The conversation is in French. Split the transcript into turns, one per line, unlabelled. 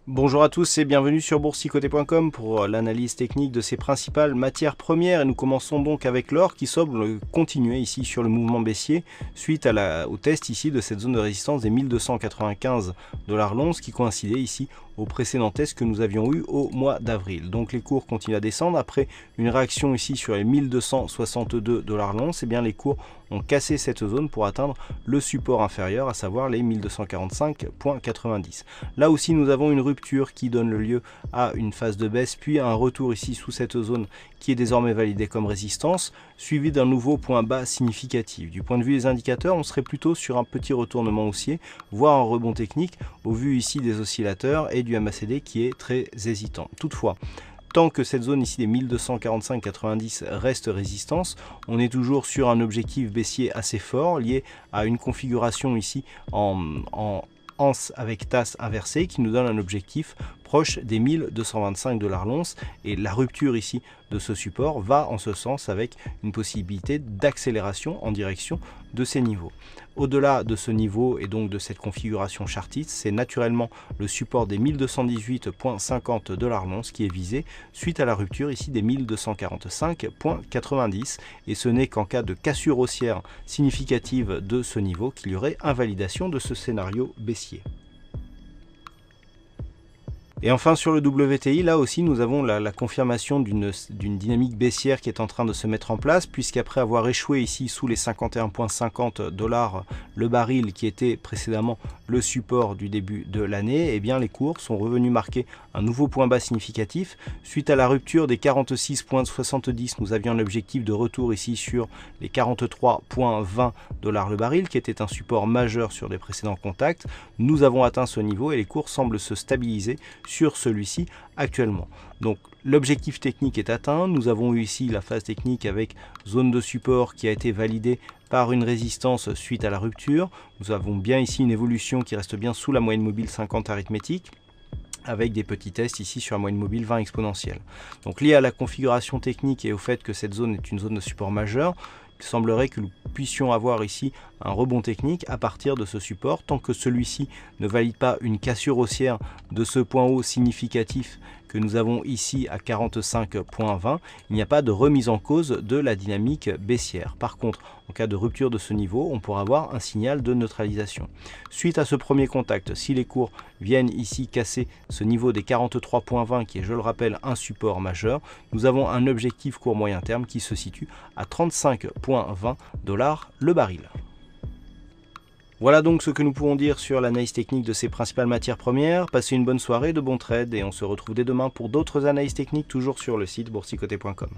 Bonjour à tous et bienvenue sur boursicoté.com pour l'analyse technique de ces principales matières premières. Et nous commençons donc avec l'or qui semble continuer ici sur le mouvement baissier suite au test ici de cette zone de résistance des 1295 $ l'once qui coïncidait ici au précédent test que nous avions eu au mois d'avril. Donc les cours continuent à descendre après une réaction ici sur les 1262 $ l'once. Et bien les cours ont cassé cette zone pour atteindre le support inférieur, à savoir les 1245,90. Là aussi nous avons une rupture qui donne le lieu à une phase de baisse, puis un retour ici sous cette zone qui est désormais validée comme résistance, suivi d'un nouveau point bas significatif. Du point de vue des indicateurs, on serait plutôt sur un petit retournement haussier, voire un rebond technique, au vu ici des oscillateurs et du MACD qui est très hésitant. Toutefois, tant que cette zone ici des 1245,90 reste résistance, on est toujours sur un objectif baissier assez fort lié à une configuration ici en anse avec tasse inversée qui nous donne un objectif proche des 1225 $ l'once, et la rupture ici de ce support va en ce sens avec une possibilité d'accélération en direction de ces niveaux. Au-delà de ce niveau et donc de cette configuration chartiste, c'est naturellement le support des 1218,50 $ l'once qui est visé suite à la rupture ici des 1245,90, et ce n'est qu'en cas de cassure haussière significative de ce niveau qu'il y aurait invalidation de ce scénario baissier. Et enfin sur le WTI, là aussi nous avons la confirmation d'une dynamique baissière qui est en train de se mettre en place, puisqu'après avoir échoué ici sous les 51,50 $ le baril qui était précédemment le support du début de l'année, eh bien les cours sont revenus marquer un nouveau point bas significatif. Suite à la rupture des 46,70, nous avions un objectif de retour ici sur les 43,20 $ le baril, qui était un support majeur sur les précédents contacts. Nous avons atteint ce niveau et les cours semblent se stabiliser sur celui-ci actuellement. Donc l'objectif technique est atteint. Nous avons eu ici la phase technique avec zone de support qui a été validée par une résistance suite à la rupture. Nous avons bien ici une évolution qui reste bien sous la moyenne mobile 50 arithmétique, avec des petits tests ici sur la moyenne mobile 20 exponentielle. Donc lié à la configuration technique et au fait que cette zone est une zone de support majeur, il semblerait que nous puissions avoir ici un rebond technique à partir de ce support. Tant que celui-ci ne valide pas une cassure haussière de ce point haut significatif que nous avons ici à 45,20, il n'y a pas de remise en cause de la dynamique baissière. Par contre, en cas de rupture de ce niveau, on pourra avoir un signal de neutralisation. Suite à ce premier contact, si les cours viennent ici casser ce niveau des 43,20 qui est, je le rappelle, un support majeur, nous avons un objectif court moyen terme qui se situe à 35,20 $ le baril. Voilà donc ce que nous pouvons dire sur l'analyse technique de ces principales matières premières. Passez une bonne soirée, de bons trades, et on se retrouve dès demain pour d'autres analyses techniques toujours sur le site boursicoté.com.